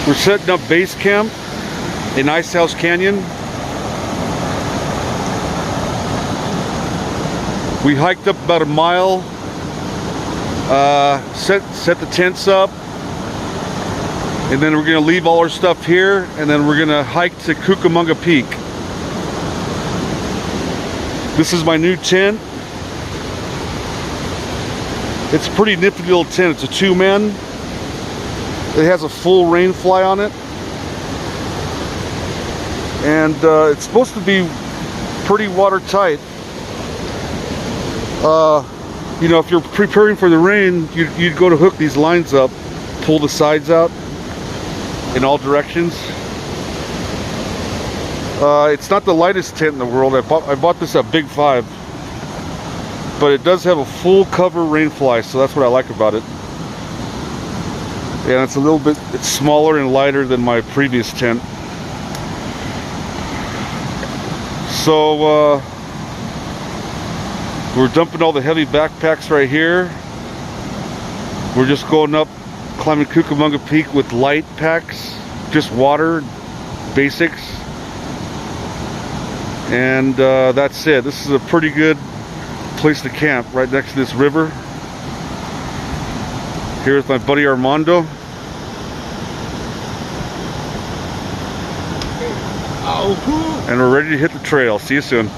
We're setting up base camp in Ice House Canyon. We hiked up about a mile, set the tents up, and then we're gonna leave all our stuff here, and then we're gonna hike to Cucamonga Peak. This is my new tent. It's a pretty nifty little tent. It's a 2-man. It has a full rain fly on it, and it's supposed to be pretty watertight. You know, if you're preparing for the rain, you'd go to hook these lines up, pull the sides out in all directions. It's not the lightest tent in the world. I bought this at Big 5, but it does have a full cover rain fly, so that's what I like about it. And it's smaller and lighter than my previous tent. So we're dumping all the heavy backpacks right here. We're just going up, climbing Cucamonga Peak with light packs, just water, basics. And that's it. This is a pretty good place to camp, right next to this river. Here's my buddy Armando. And we're ready to hit the trail. See you soon.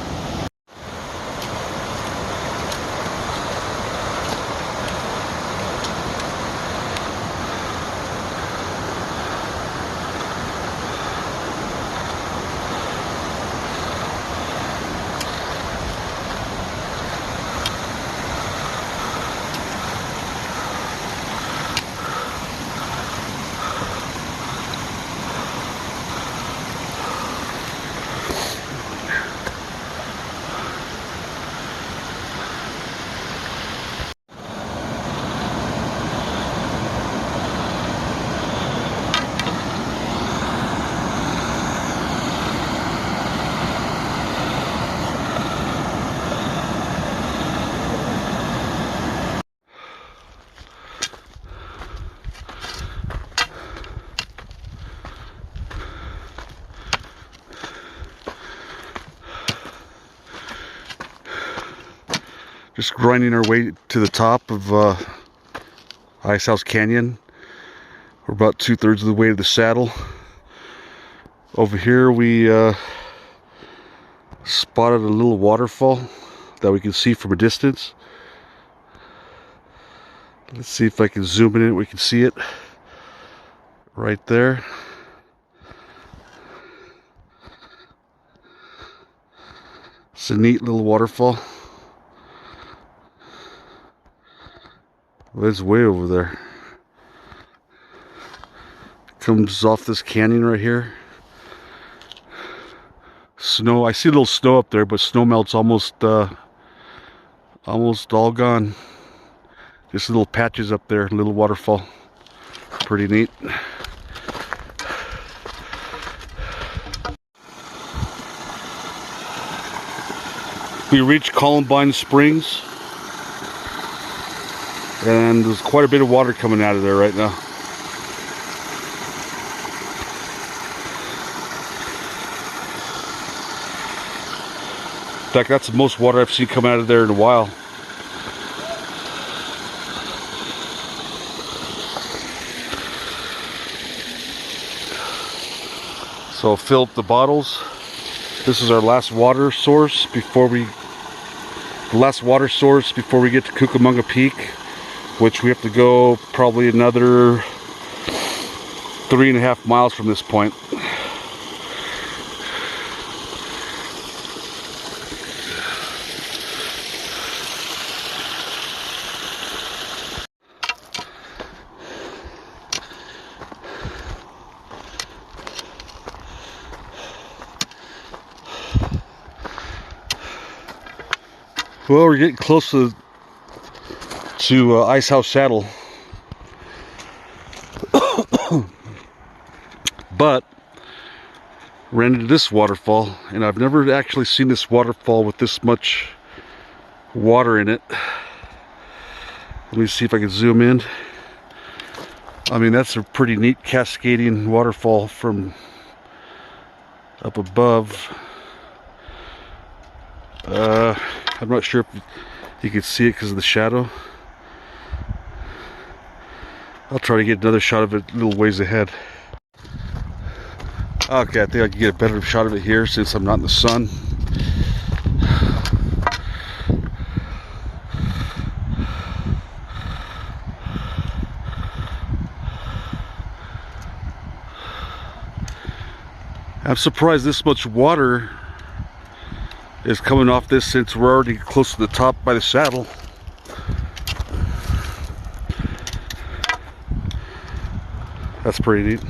Just grinding our way to the top of Ice House Canyon. We're about 2/3 of the way to the saddle. Over here we spotted a little waterfall that we can see from a distance. Let's see if I can zoom in. We can see it right there. It's a neat little waterfall. Well, it's way over there. Comes off this canyon right here. Snow, I see a little snow up there, but snow melt's almost all gone. Just little patches up there, little waterfall. Pretty neat. We reached Columbine Springs, and there's quite a bit of water coming out of there right now. In fact, that's the most water I've seen come out of there in a while. So fill up the bottles. This is our last water source before we get to Cucamonga Peak, which we have to go probably another 3.5 miles from this point. Well, we're getting close to Ice House Saddle, but ran into this waterfall, and I've never actually seen this waterfall with this much water in it. Let me see if I can zoom in. I mean, that's a pretty neat cascading waterfall from up above. I'm not sure if you can see it because of the shadow. I'll try to get another shot of it a little ways ahead. Okay, I think I can get a better shot of it here since I'm not in the sun. I'm surprised this much water is coming off this since we're already close to the top by the saddle. That's pretty neat.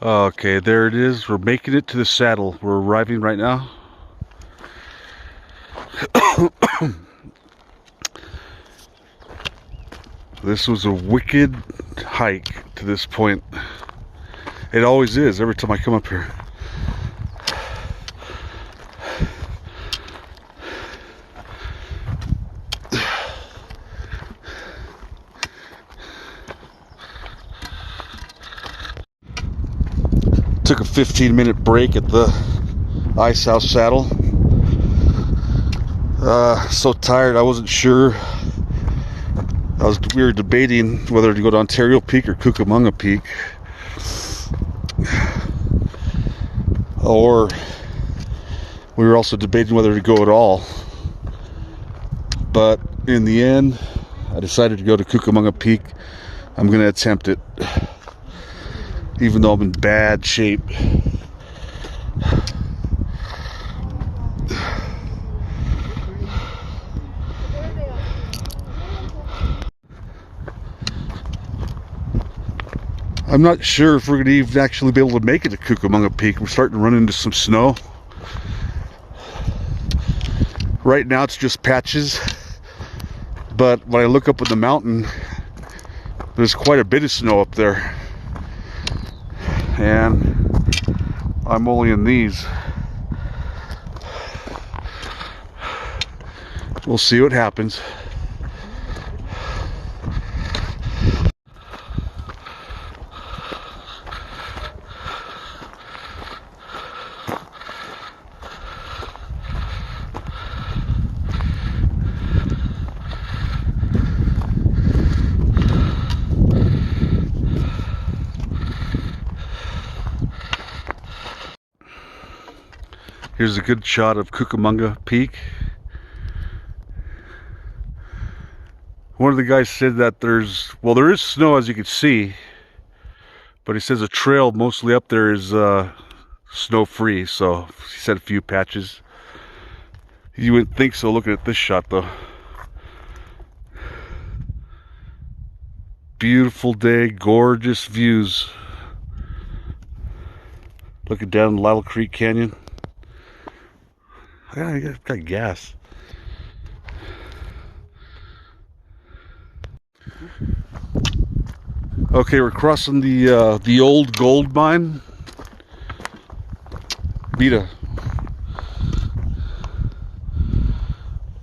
Okay, there it is. We're making it to the saddle. We're arriving right now. This was a wicked hike to this point. It always is every time I come up here. Took a 15-minute break at the Ice House Saddle. So tired, I wasn't sure. We were debating whether to go to Ontario Peak or Cucamonga Peak. Or we were also debating whether to go at all. But in the end, I decided to go to Cucamonga Peak. I'm going to attempt it, even though I'm in bad shape. I'm not sure if we're going to even actually be able to make it to Cucamonga Peak. We're starting to run into some snow. Right now it's just patches, but when I look up at the mountain, there's quite a bit of snow up there. And I'm only in these. We'll see what happens. Here's a good shot of Cucamonga Peak. One of the guys said that there is snow, as you can see, but he says a trail mostly up there is snow free, so he said a few patches. You wouldn't think so looking at this shot though. Beautiful day, gorgeous views. Looking down Little Creek Canyon. I got gas. Okay, we're crossing the old gold mine. Beta.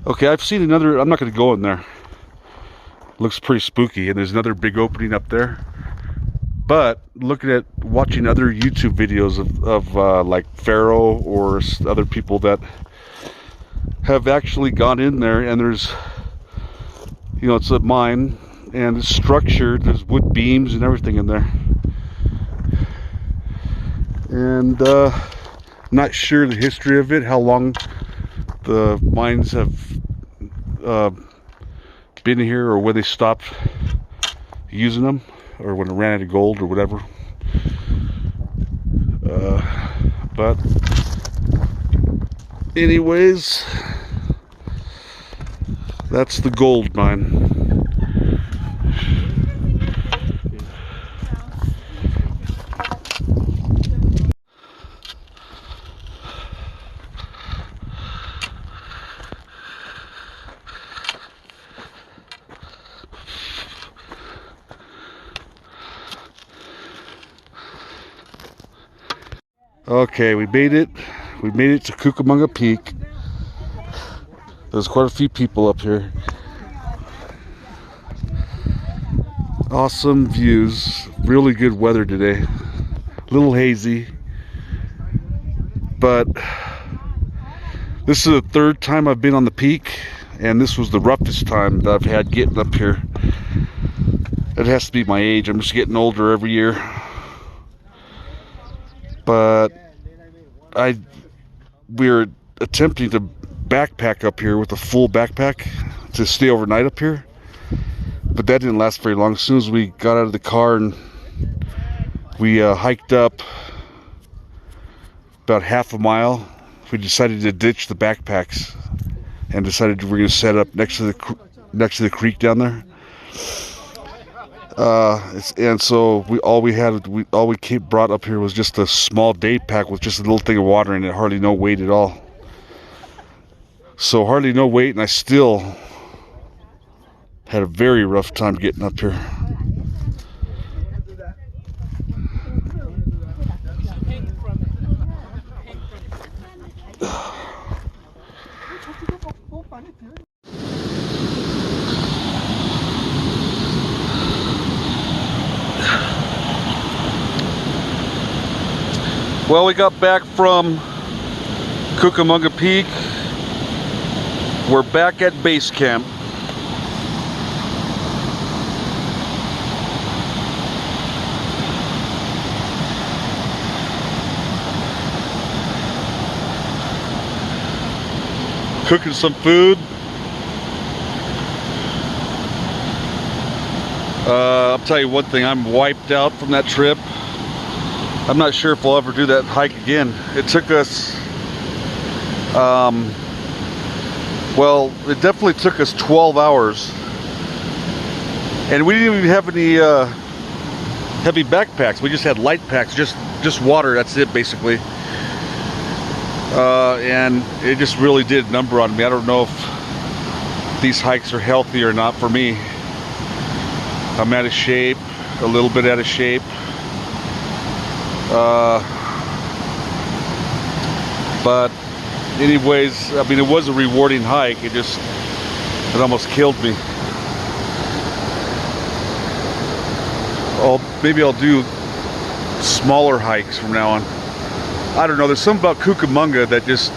Okay, I've seen another. I'm not going to go in there. Looks pretty spooky, and there's another big opening up there. But looking at watching other YouTube videos of like Pharaoh or other people that have actually gone in there, and there's, you know, it's a mine and it's structured, there's wood beams and everything in there, and not sure the history of it, how long the mines have been here, or when they stopped using them, or when it ran out of gold or whatever. But anyways, that's the gold mine. Okay, we made it. We made it to Cucamonga Peak. There's quite a few people up here. Awesome views. Really good weather today. A little hazy. But this is the third time I've been on the peak, and this was the roughest time that I've had getting up here. It has to be my age. I'm just getting older every year. But we're attempting to backpack up here with a full backpack to stay overnight up here, but that didn't last very long. As soon as we got out of the car and we hiked up about half a mile, we decided to ditch the backpacks and decided we're going to set up next to the creek down there. And so all we brought up here was just a small day pack with just a little thing of water in it, hardly no weight at all. So hardly no weight, and I still had a very rough time getting up here. Well, we got back from Cucamonga Peak. We're back at base camp. Cooking some food. I'll tell you one thing, I'm wiped out from that trip. I'm not sure if we'll ever do that hike again. It took us, well, it definitely took us 12 hours. And we didn't even have any heavy backpacks. We just had light packs, just water, that's it basically. And it just really did a number on me. I don't know if these hikes are healthy or not for me. I'm out of shape, a little bit out of shape. But anyways, I mean, it was a rewarding hike. It almost killed me. Maybe I'll do smaller hikes from now on. I don't know, there's something about Cucamonga that it's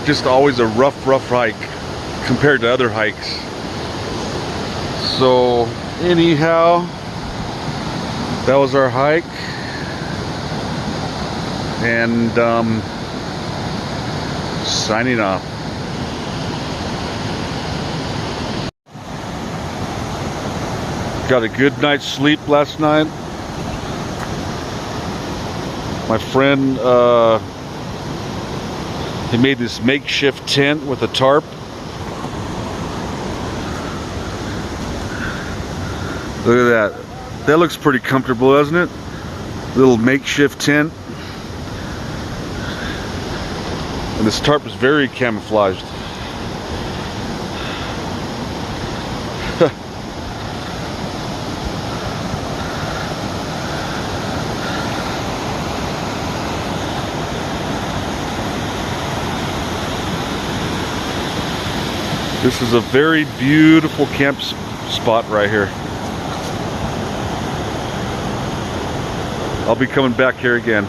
just always a rough hike compared to other hikes. So anyhow, that was our hike. And signing off. Got a good night's sleep last night. My friend, he made this makeshift tent with a tarp. Look at that. That looks pretty comfortable, doesn't it? Little makeshift tent. And this tarp is very camouflaged. This is a very beautiful camp spot right here. I'll be coming back here again.